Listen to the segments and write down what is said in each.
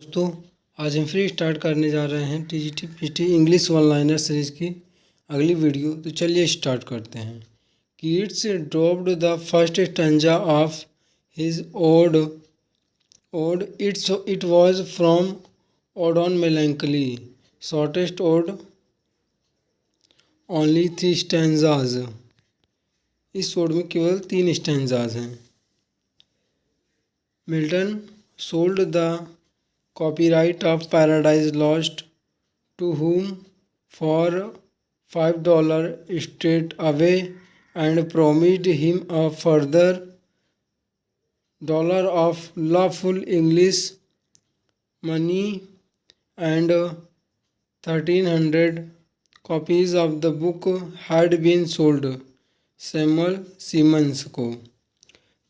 दोस्तों, आज हम फिर स्टार्ट करने जा रहे हैं TGT PT English one liner series की अगली वीडियो। तो चलिए स्टार्ट करते हैं। Keats dropped the first stanza of his ode it was from ode on melancholy shortest ode only 3 stanzas. इस ओड में केवल 3 स्टैंजाज हैं। Milton sold the copyright of Paradise Lost to whom for $5 straight away and promised him a further dollar of lawful English money, and 1,300 copies of the book had been sold Samuel Simmons को।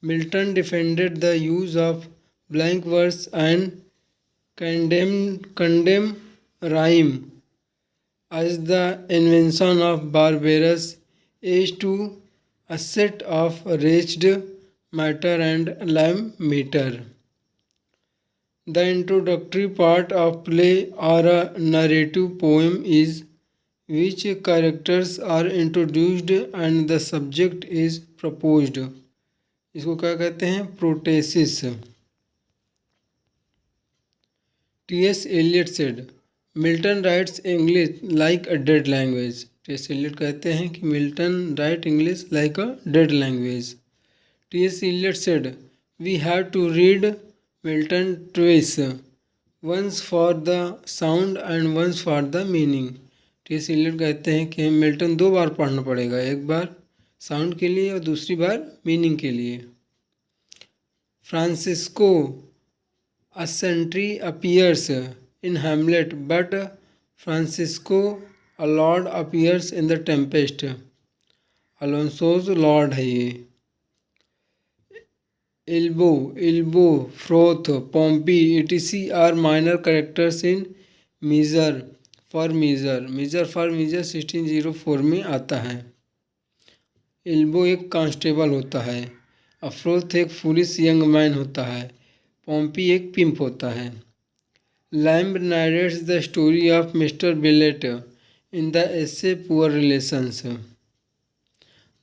Milton defended the use of blank verse and condemn rhyme as the invention of barbarous age to a set of wretched matter and lame meter. The introductory part of play or a narrative poem is which characters are introduced and the subject is proposed. इसको क्या कहते हैं? प्रोटेसिस। T.S. Eliot said, Milton writes English like a dead language. T.S. Eliot कहते हैं कि Milton write English like a dead language. T.S. Eliot said, we have to read Milton twice, once for the sound and once for the meaning. T.S. Eliot कहते हैं कि Milton 2 बार पढ़ना पड़ेगा, एक बार sound के लिए और दूसरी बार मीनिंग के लिए। Francisco A sentry appears in Hamlet, but Francisco, a lord, appears in the Tempest. Alonso's lord है ये। Elbow, Froth, Pompey, etc. are minor characters in Measure for Measure 1604 में आता है। एल्बो एक कांस्टेबल होता है। अफ्रोथ एक फुलिश यंग मैन होता है। पॉम्पी एक पिंप होता है। Lamb narrates the story of Mister Billet in the essay Poor Relations.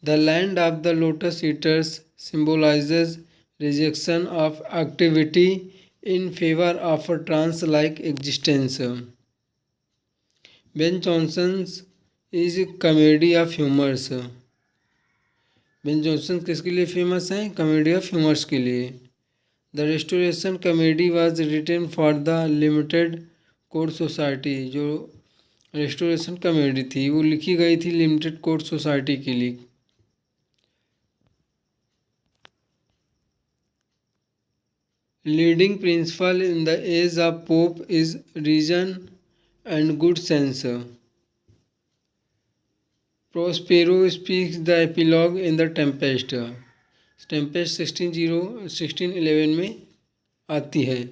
The land of the lotus eaters symbolises rejection of activity in favour of a trance like existence. Ben Jonson's is comedy of humours. Ben Jonson किसके लिए famous हैं? Comedy of humours के लिए। The Restoration Comedy was written for the Limited Court Society। जो restoration comedy थी वो लिखी गई थी लिमिटेड कोर्ट सोसाइटी के लिए। Leading principle in the age of Pope is reason and good sense. Prospero speaks the epilogue in the Tempest. Tempest 1611 में आती है।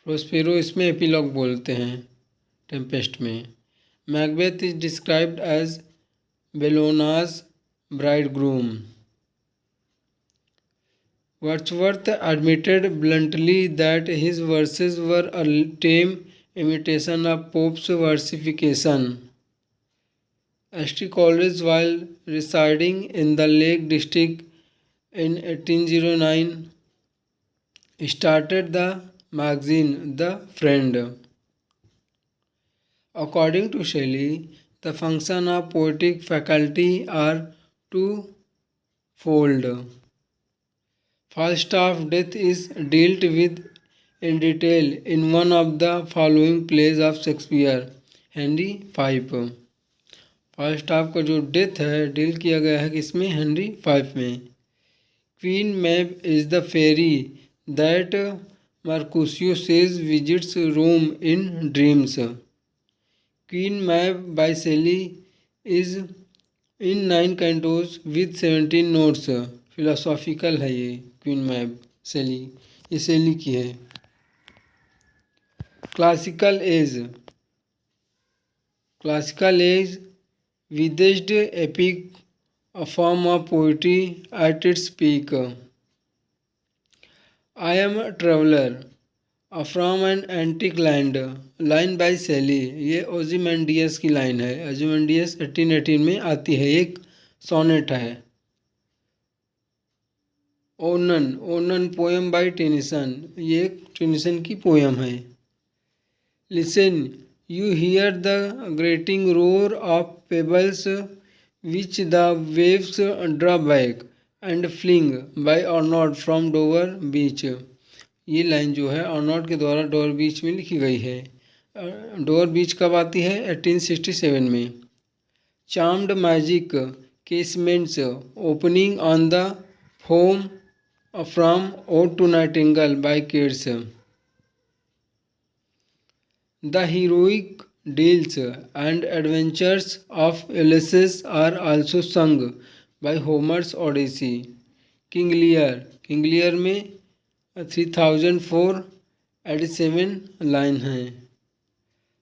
प्रोस्पेरो इसमें एपिलॉग बोलते हैं टेम्पेस्ट में। Macbeth is described as Bellona's bridegroom. Wordsworth admitted bluntly that his verses were a tame imitation of Pope's versification. S T. College while residing in the Lake District in 1809 started the magazine The Friend. According to Shelley, the function of poetic faculty are twofold. Falstaff's death is dealt with in detail in one of the following plays of Shakespeare, Henry V. फाल्स्टाफ का जो death है deal किया गया है किसमें? Henry V में। Queen Mab is the fairy that Mercutio says visits Rome in dreams. Queen Mab by Shelley is in 9 cantos with 17 notes. Philosophical है ये क्वीन मैब शेली, ये शेली की है। क्लासिकल एज विदेश्ड epic, a form of poetry at its peak. I am a traveler, from an antique land, line by Shelley, ये ओzymandias की line है। ओzymandias 1818 में आती है, एक सोनेट है। Oenone, Oenone poem by Tennyson, ये एक टेनिसन की पोएम है। Listen, you hear the grating roar of pebbles which the waves draw back and fling by Arnold from Dover Beach. ये लाइन जो है अर्नॉट के द्वारा डोवर बीच में लिखी गई है। डोवर बीच कब आती है? 1867 में। Charmed magic casements opening on the foam from ode to nightingale by Keats. The heroic deeds and adventures of Ulysses are also sung by Homer's Odyssey. King Lear, King Lear में 3487 line हैं।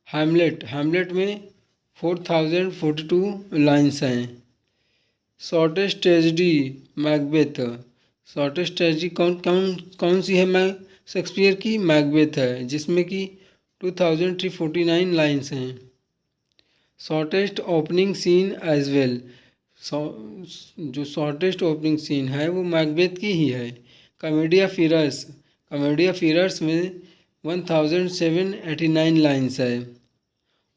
Hamlet, Hamlet में 4042 lines हैं। Shortest tragedy Macbeth, shortest tragedy कौन सी है? Shakespeare की Macbeth है, जिसमें कि 2349 लाइन्स हैं। Shortest opening scene as well, जो शॉर्टेस्ट ओपनिंग सीन है वो मैकबेथ की ही है। कॉमेडिया फिरस, कॉमेडिया फिरस में 1789 लाइन्स है।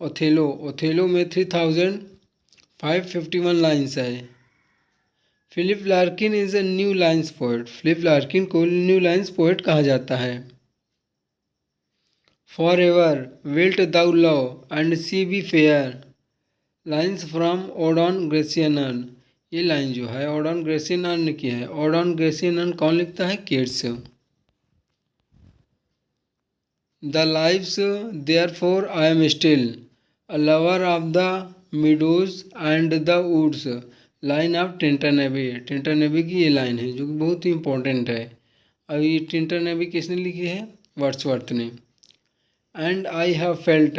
ओथेलो, ओथेलो में 3551 लाइन्स है। Philip Larkin is a new lines poet, Philip Larkin को न्यू लाइन्स पोएट कहा जाता है। Forever wilt thou love and she be fair, lines from ode on Grecian urn, ये लाइन जो है ओडॉन ग्रेसियनन ने की है। ओडॉन ग्रेसियनन कौन लिखता है? Keats. The lines therefore I am still a lover of the meadows and the woods, line of Tintern Abbey, Tintern Abbey की ये लाइन है जो कि बहुत ही इंपॉर्टेंट है। अब ये टिंटन एबी किसने लिखी है? वर्ड्सवर्थ ने। And I have felt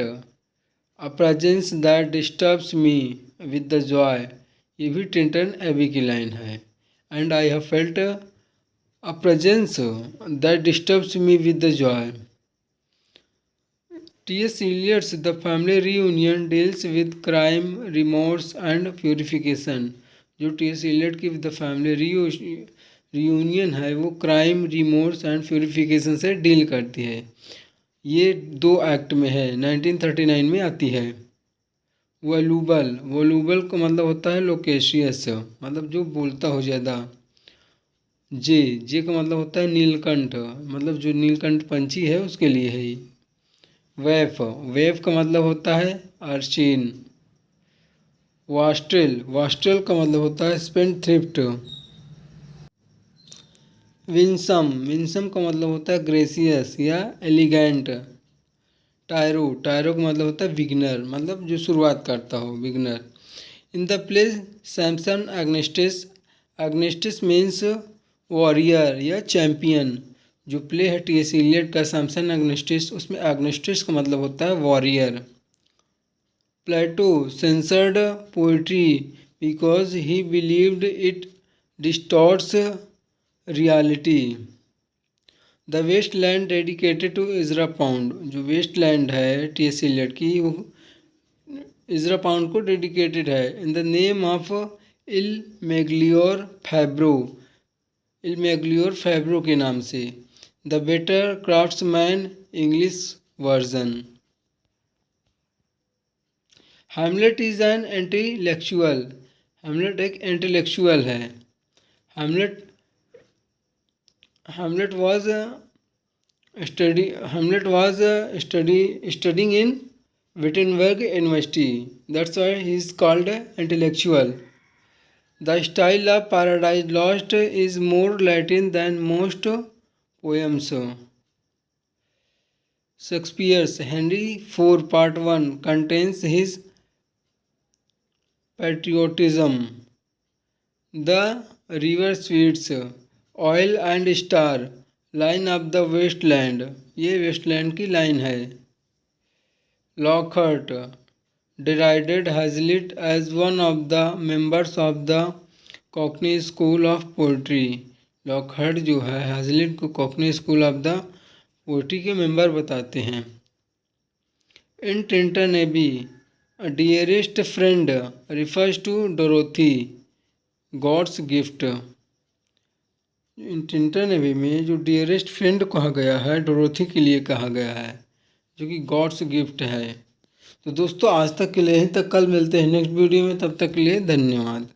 a presence that disturbs me with the joy, ये भी टिंटन एबी की लाइन है। And I have felt a presence that disturbs me with the joy. T.S. Eliot's The Family Reunion deals with crime, remorse and purification, जो T.S. Eliot की The Family Reunion है वो crime, remorse and purification से deal करती है। ये 2 act में है, 1939 में आती है। वोलूबल, वोलूबल का मतलब होता है लोकेशियस, मतलब जो बोलता हो ज़्यादा। जे, जे का मतलब होता है नीलकंठ, मतलब जो नीलकंठ पंछी है उसके लिए है ये। वेफ, वेफ का मतलब होता है अर्चिन। वास्ट्रेल, वास्ट्रेल का मतलब होता है स्पेंडथ्रिफ्ट। विंसम, विंसम का मतलब होता है ग्रेसियस या एलिगेंट। टायरो, टायरो का मतलब होता है बिगनर, मतलब जो शुरुआत करता हो, beginner. In the play Samson Agonistes, Agonistes means warrior या चैम्पियन। जो प्ले है T.S. इलियट का सैमसन एग्नेस्टिस, उसमें एग्नेस्टिस का मतलब होता है warrior. Plato censored poetry because he believed it distorts reality. The waste land dedicated to Ezra Pound, जो वेस्ट लैंड है T.S. इलियट की वो इजरा पाउंड को डेडिकेटेड है। इन द नेम ऑफ इल मैग्लियोर फैब्रो, इल मैग्लियोर फैब्रो के नाम से। The better craftsman English version. Hamlet is an intellectual, Hamlet एक इंटेलेक्चुअल है। Hamlet Hamlet was studying in Wittenberg University. That's why he is called intellectual. The style of Paradise Lost is more Latin than most poems. Shakespeare's Henry IV Part 1 contains his patriotism. The river sweets, oil and star, line of the waste land, ये waste land की line है। Lockhart derided Hazlitt as one of the members of the cockney school of poetry. Lockhart जो है Hazlitt को cockney school of the ओटी के member बताते हैं। In Tintern Abbey dearest friend refers to Dorothy God's gift. In Tintern Abbey में जो dearest friend कहा गया है डोरोथी के लिए कहा गया है, जो कि गॉड्स गिफ्ट है। तो दोस्तों आज तक के लिए यहीं तक, कल मिलते हैं नेक्स्ट वीडियो में, तब तक के लिए धन्यवाद।